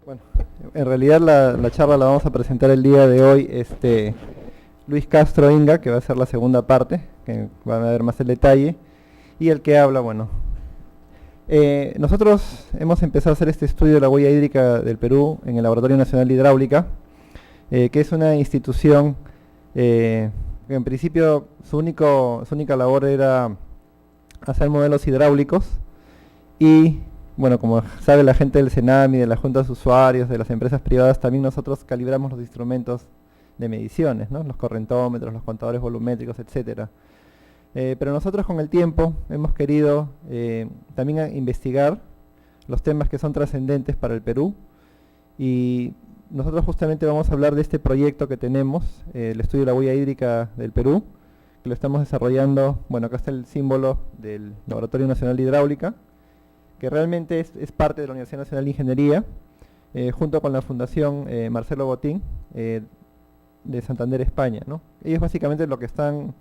Bueno, en realidad la charla la vamos a presentar el día de hoy Luis Castro Inga, que va a ser la segunda parte, que van a ver más el detalle, y el que habla, bueno. Nosotros hemos empezado a hacer este estudio de la huella hídrica del Perú en el Laboratorio Nacional de Hidráulica, que es una institución que en principio su única labor era hacer modelos hidráulicos y bueno, como sabe la gente del CENAMI, de las juntas de usuarios, de las empresas privadas, también nosotros calibramos los instrumentos de mediciones, ¿no? Los correntómetros, los contadores volumétricos, etcétera. Pero nosotros con el tiempo hemos querido también investigar los temas que son trascendentes para el Perú y nosotros justamente vamos a hablar de este proyecto que tenemos, el estudio de la huella hídrica del Perú, que lo estamos desarrollando. Bueno, acá está el símbolo del Laboratorio Nacional de Hidráulica, que realmente es parte de la Universidad Nacional de Ingeniería, junto con la Fundación Marcelo Botín de Santander, España, ¿no? Ellos básicamente lo que están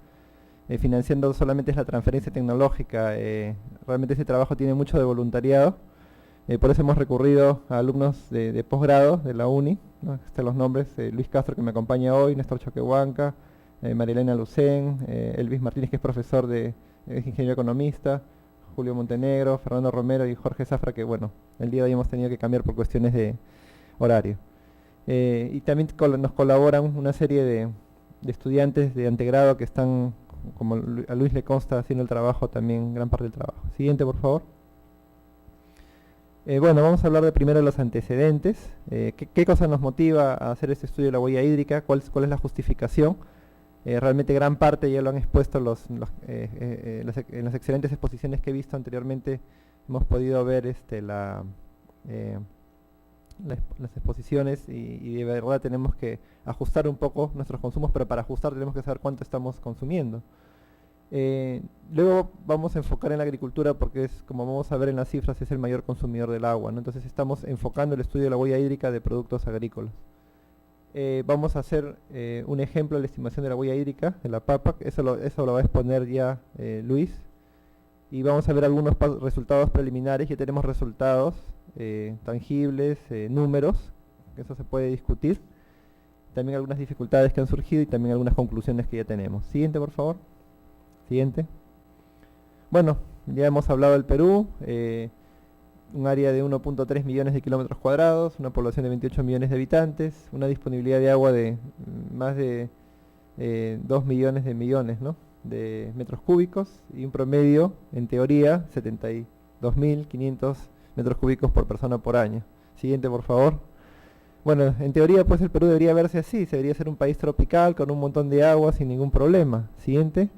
financiando solamente es la transferencia tecnológica. Realmente ese trabajo tiene mucho de voluntariado, por eso hemos recurrido a alumnos de posgrado de la UNI, ¿no? Están los nombres: Luis Castro, que me acompaña hoy, Néstor Choquehuanca, Marilena Lucén, Elvis Martínez, que es profesor es ingeniero economista, Julio Montenegro, Fernando Romero y Jorge Zafra, que bueno, el día de hoy hemos tenido que cambiar por cuestiones de horario. Y también nos colaboran una serie de estudiantes de antegrado que están, como a Luis le consta, haciendo el trabajo también, gran parte del trabajo. Siguiente, por favor. Bueno, vamos a hablar de primero de los antecedentes. ¿Qué cosa nos motiva a hacer este estudio de la huella hídrica? ¿Cuál es la justificación? Realmente gran parte ya lo han expuesto en las excelentes exposiciones que he visto anteriormente. Hemos podido ver las exposiciones y de verdad tenemos que ajustar un poco nuestros consumos, pero para ajustar tenemos que saber cuánto estamos consumiendo. Luego vamos a enfocar en la agricultura porque como vamos a ver en las cifras, es el mayor consumidor del agua, ¿no? Entonces estamos enfocando el estudio de la huella hídrica de productos agrícolas. Vamos a hacer un ejemplo de la estimación de la huella hídrica de la papa. Eso lo va a exponer ya Luis. Y vamos a ver algunos resultados preliminares. Ya tenemos resultados tangibles, números, que eso se puede discutir. También algunas dificultades que han surgido y también algunas conclusiones que ya tenemos. Siguiente, por favor. Siguiente. Bueno, ya hemos hablado del Perú. Un área de 1.3 millones de kilómetros cuadrados, una población de 28 millones de habitantes, una disponibilidad de agua de más de 2 millones, ¿no?, de metros cúbicos y un promedio, en teoría, 72.500 metros cúbicos por persona por año. Siguiente, por favor. Bueno, en teoría pues el Perú debería verse así, se debería ser un país tropical con un montón de agua sin ningún problema. Siguiente.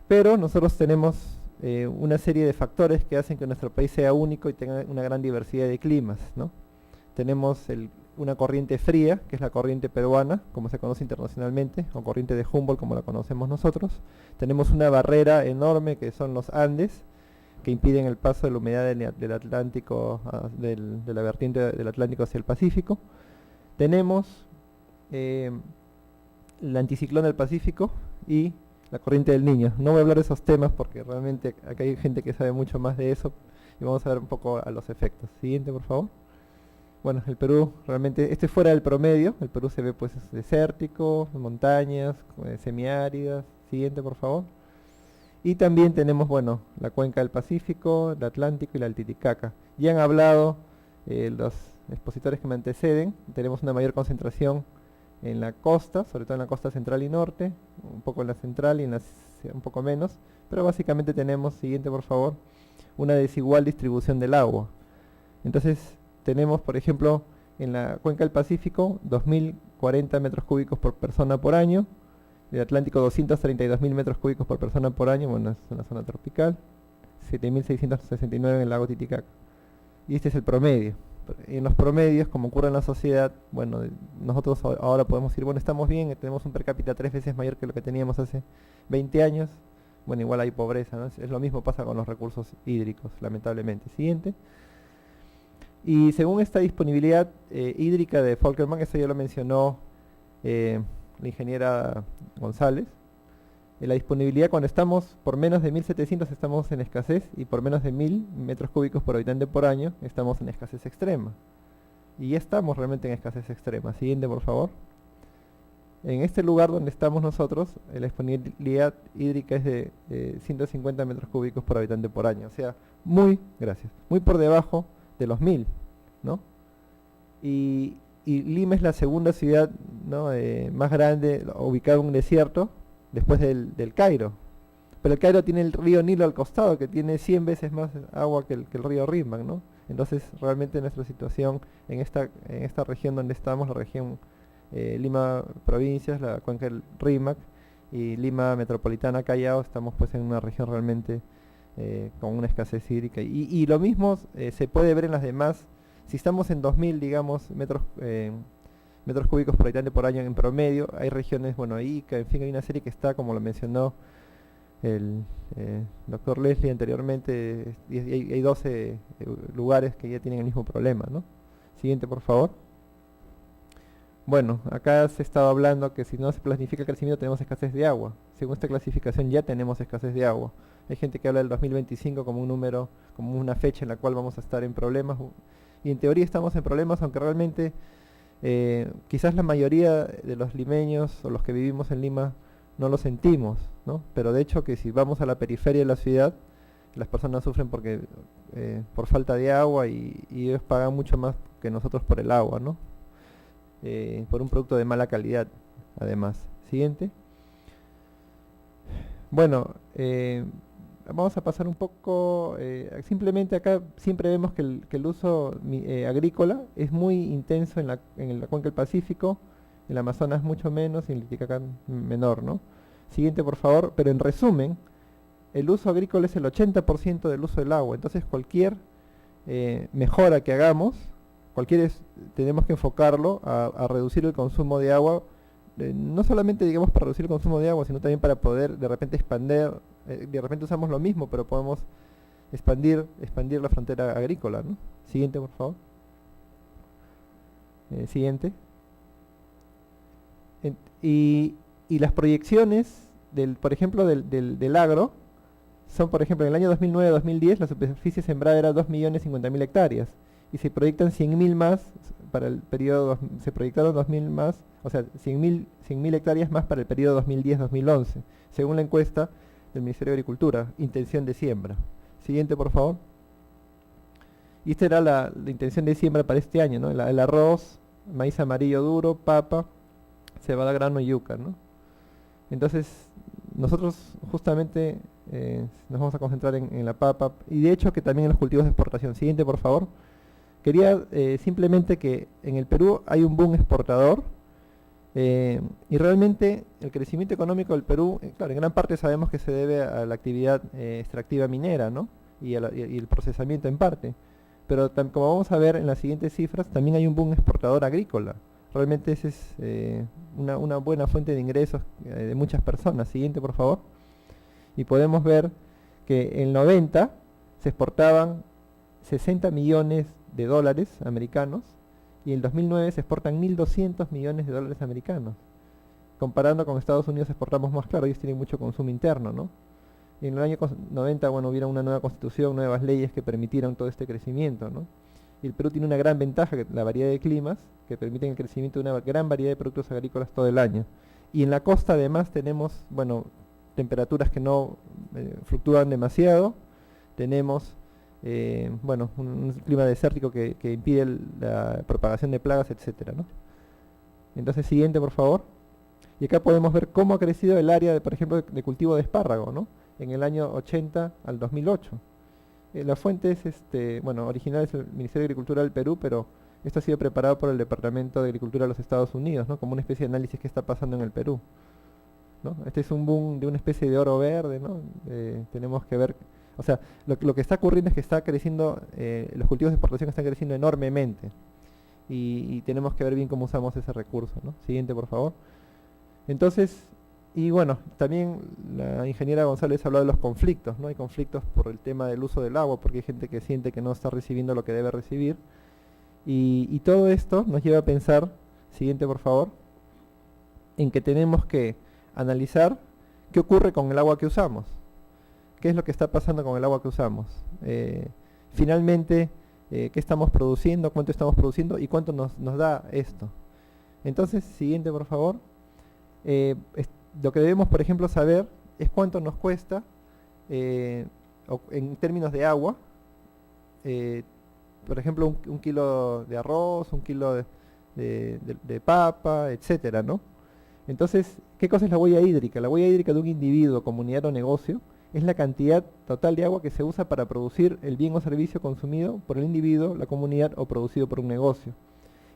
Pero nosotros tenemos una serie de factores que hacen que nuestro país sea único y tenga una gran diversidad de climas, ¿no? Tenemos una corriente fría, que es la corriente peruana, como se conoce internacionalmente, o corriente de Humboldt, como la conocemos nosotros. Tenemos una barrera enorme, que son los Andes, que impiden el paso de la humedad del Atlántico, de la vertiente del Atlántico hacia el Pacífico. Tenemos el anticiclón del Pacífico y la corriente del Niño. No voy a hablar de esos temas porque realmente acá hay gente que sabe mucho más de eso y vamos a ver un poco a los efectos. Siguiente, por favor. Bueno, el Perú realmente, fuera del promedio. El Perú se ve pues desértico, montañas, semiáridas. Siguiente, por favor. Y también tenemos, bueno, la cuenca del Pacífico, el Atlántico y la Titicaca. Ya han hablado los expositores que me anteceden. Tenemos una mayor concentración en la costa, sobre todo en la costa central y norte, un poco en la central y un poco menos, pero básicamente tenemos, siguiente por favor, una desigual distribución del agua. Entonces tenemos, por ejemplo, en la cuenca del Pacífico 2.040 metros cúbicos por persona por año, el Atlántico 232.000 metros cúbicos por persona por año, bueno, es una zona tropical, 7.669 en el lago Titicaca. Y este es el promedio. En los promedios, como ocurre en la sociedad, bueno, nosotros ahora podemos decir, bueno, estamos bien, tenemos un per cápita 3 veces mayor que lo que teníamos hace 20 años, bueno, igual hay pobreza, ¿no? Es lo mismo pasa con los recursos hídricos, lamentablemente. Siguiente. Y según esta disponibilidad hídrica de Folkerman, eso ya lo mencionó la ingeniera González, la disponibilidad cuando estamos por menos de 1.700 estamos en escasez y por menos de 1.000 metros cúbicos por habitante por año estamos en escasez extrema. Y ya estamos realmente en escasez extrema. Siguiente, por favor. En este lugar donde estamos nosotros, la disponibilidad hídrica es de 150 metros cúbicos por habitante por año. O sea, muy por debajo de los 1000, ¿no? Y Lima es la segunda ciudad, ¿no? Más grande, ubicada en un desierto, después del Cairo. Pero el Cairo tiene el río Nilo al costado, que tiene 100 veces más agua que el río Rímac, ¿no? Entonces, realmente nuestra situación en esta región donde estamos, la región Lima provincias, la cuenca del Rímac, y Lima metropolitana, Callao, estamos pues en una región realmente con una escasez hídrica. Y lo mismo se puede ver en las demás. Si estamos en 2000, digamos, metros cúbicos por habitante por año en promedio, hay regiones, bueno, ahí, que en fin, hay una serie que está, como lo mencionó el doctor Leslie anteriormente, y hay 12 lugares que ya tienen el mismo problema, ¿no? Siguiente, por favor. Bueno, acá se estaba hablando que si no se planifica el crecimiento tenemos escasez de agua. Según esta clasificación ya tenemos escasez de agua. Hay gente que habla del 2025 como un número, como una fecha en la cual vamos a estar en problemas. Y en teoría estamos en problemas, aunque realmente quizás la mayoría de los limeños o los que vivimos en Lima no lo sentimos, ¿no? Pero de hecho que si vamos a la periferia de la ciudad, las personas sufren por falta de agua y ellos pagan mucho más que nosotros por el agua, ¿no? Por un producto de mala calidad, además. Siguiente. Bueno, vamos a pasar un poco, simplemente acá siempre vemos que el uso agrícola es muy intenso en la cuenca del Pacífico, en el Amazonas mucho menos y en el Titicaca menor, ¿no? Siguiente, por favor. Pero en resumen, el uso agrícola es el 80% del uso del agua, entonces cualquier mejora que hagamos, tenemos que enfocarlo a reducir el consumo de agua, no solamente digamos para reducir el consumo de agua, sino también para poder de repente expandir, de repente usamos lo mismo, pero podemos expandir la frontera agrícola, ¿no? Siguiente, por favor. Siguiente. Y las proyecciones, por ejemplo, del agro, son, por ejemplo, en el año 2009-2010 la superficie sembrada era 2.050.000 hectáreas. Y se proyectan 100.000 más para el periodo, se proyectaron 2.000 más, o sea, 100.000 hectáreas más para el periodo 2010-2011, según la encuesta del Ministerio de Agricultura, intención de siembra. Siguiente, por favor. Y esta era la intención de siembra para este año, ¿no? El arroz, maíz amarillo duro, papa, cebada, grano y yuca, ¿no? Entonces, nosotros justamente nos vamos a concentrar en la papa, y de hecho que también en los cultivos de exportación. Siguiente, por favor. Quería simplemente que en el Perú hay un boom exportador y realmente el crecimiento económico del Perú, claro, en gran parte sabemos que se debe a la actividad extractiva minera, ¿no? Y el procesamiento en parte. Pero como vamos a ver en las siguientes cifras, también hay un boom exportador agrícola. Realmente esa es una buena fuente de ingresos de muchas personas. Siguiente, por favor. Y podemos ver que en el 90 se exportaban 60 millones de dólares americanos y en el 2009 se exportan 1.200 millones de dólares americanos. Comparando con Estados Unidos exportamos más, claro, ellos tienen mucho consumo interno, ¿no? Y en el año 90, bueno, hubiera una nueva constitución, nuevas leyes que permitieron todo este crecimiento, ¿no? Y el Perú tiene una gran ventaja, la variedad de climas, que permiten el crecimiento de una gran variedad de productos agrícolas todo el año. Y en la costa además tenemos, bueno, temperaturas que no fluctúan demasiado, tenemos bueno, un clima desértico que impide la propagación de plagas, etcétera, ¿no? Entonces, siguiente, por favor. Y acá podemos ver cómo ha crecido el área, por ejemplo, de cultivo de espárrago, ¿no? En el año 80 al 2008. La fuente es, bueno, original es el Ministerio de Agricultura del Perú, pero esto ha sido preparado por el Departamento de Agricultura de los Estados Unidos, ¿no? Como una especie de análisis que está pasando en el Perú, ¿no? Este es un boom de una especie de oro verde, ¿no? Tenemos que ver, o sea, lo que está ocurriendo es que está creciendo, los cultivos de exportación están creciendo enormemente y tenemos que ver bien cómo usamos ese recurso, ¿no? Siguiente, por favor. Entonces, y bueno, también la ingeniera González habló de los conflictos, ¿no? Hay conflictos por el tema del uso del agua, porque hay gente que siente que no está recibiendo lo que debe recibir. Y todo esto nos lleva a pensar, siguiente por favor, en que tenemos que analizar qué ocurre con el agua que usamos. ¿Qué es lo que está pasando con el agua que usamos? Finalmente, qué estamos produciendo, cuánto estamos produciendo y cuánto nos da esto. Entonces, siguiente por favor. Lo que debemos, por ejemplo, saber es cuánto nos cuesta en términos de agua, por ejemplo, un kilo de arroz, un kilo de papa, etcétera, ¿no? Entonces, ¿qué cosa es la huella hídrica? La huella hídrica de un individuo, comunidad o negocio es la cantidad total de agua que se usa para producir el bien o servicio consumido por el individuo, la comunidad o producido por un negocio.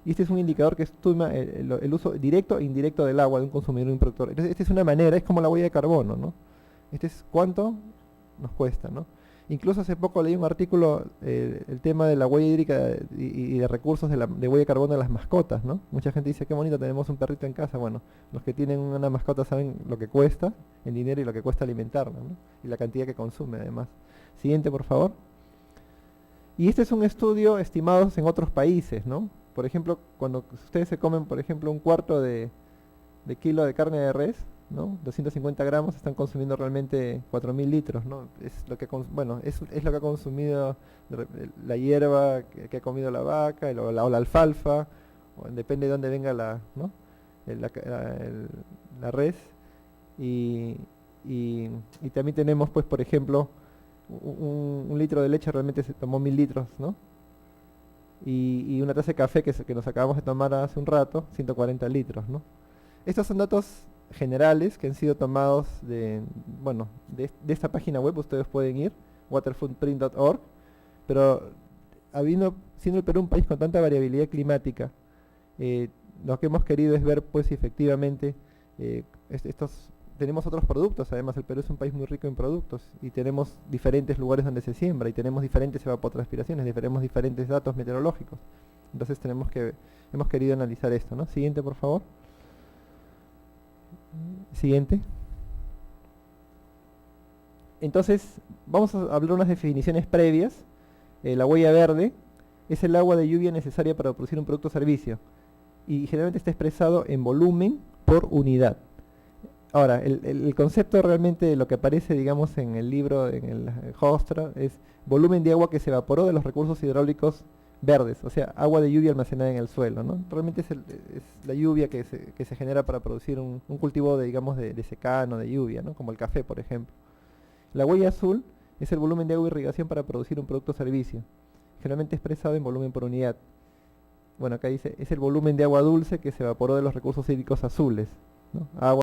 Y este es un indicador que estima el uso directo e indirecto del agua de un consumidor y un productor. Entonces, esta es una manera, es como la huella de carbono, ¿no? Este es cuánto nos cuesta, ¿no? Incluso hace poco leí un artículo, el tema de la huella hídrica y de recursos de huella de carbono de las mascotas, ¿no? Mucha gente dice, qué bonito, tenemos un perrito en casa. Bueno, los que tienen una mascota saben lo que cuesta en dinero y lo que cuesta alimentarla, ¿no? Y la cantidad que consume, además. Siguiente, por favor. Y este es un estudio estimados en otros países, ¿no? Por ejemplo, cuando ustedes se comen, por ejemplo, un cuarto de kilo de carne de res, ¿no? 250 gramos, están consumiendo realmente 4.000 litros, ¿no? Es lo que es lo que ha consumido la hierba que ha comido la vaca o la alfalfa, depende de dónde venga ¿no? La res. Y también tenemos, pues, por ejemplo, un litro de leche realmente se tomó 1.000 litros, ¿no? Y una taza de café que nos acabamos de tomar hace un rato, 140 litros, ¿no? Estos son datos generales que han sido tomados de esta página web. Ustedes pueden ir, waterfootprint.org, pero siendo el Perú un país con tanta variabilidad climática, lo que hemos querido es ver, pues, si efectivamente tenemos otros productos. Además, el Perú es un país muy rico en productos y tenemos diferentes lugares donde se siembra y tenemos diferentes evapotranspiraciones, tenemos diferentes datos meteorológicos. Entonces hemos querido analizar esto, ¿no? Siguiente, por favor. Siguiente. Entonces, vamos a hablar unas definiciones previas. La huella verde es el agua de lluvia necesaria para producir un producto o servicio y generalmente está expresado en volumen por unidad. Ahora, el concepto realmente de lo que aparece, digamos, en el libro, en el Hofstra, es volumen de agua que se evaporó de los recursos hidráulicos verdes, o sea, agua de lluvia almacenada en el suelo, ¿no? Realmente es la lluvia que se genera para producir un cultivo de secano, de lluvia, ¿no? Como el café, por ejemplo. La huella azul es el volumen de agua e irrigación para producir un producto o servicio, generalmente expresado en volumen por unidad. Bueno, acá dice, es el volumen de agua dulce que se evaporó de los recursos hídricos azules, ¿no? Agua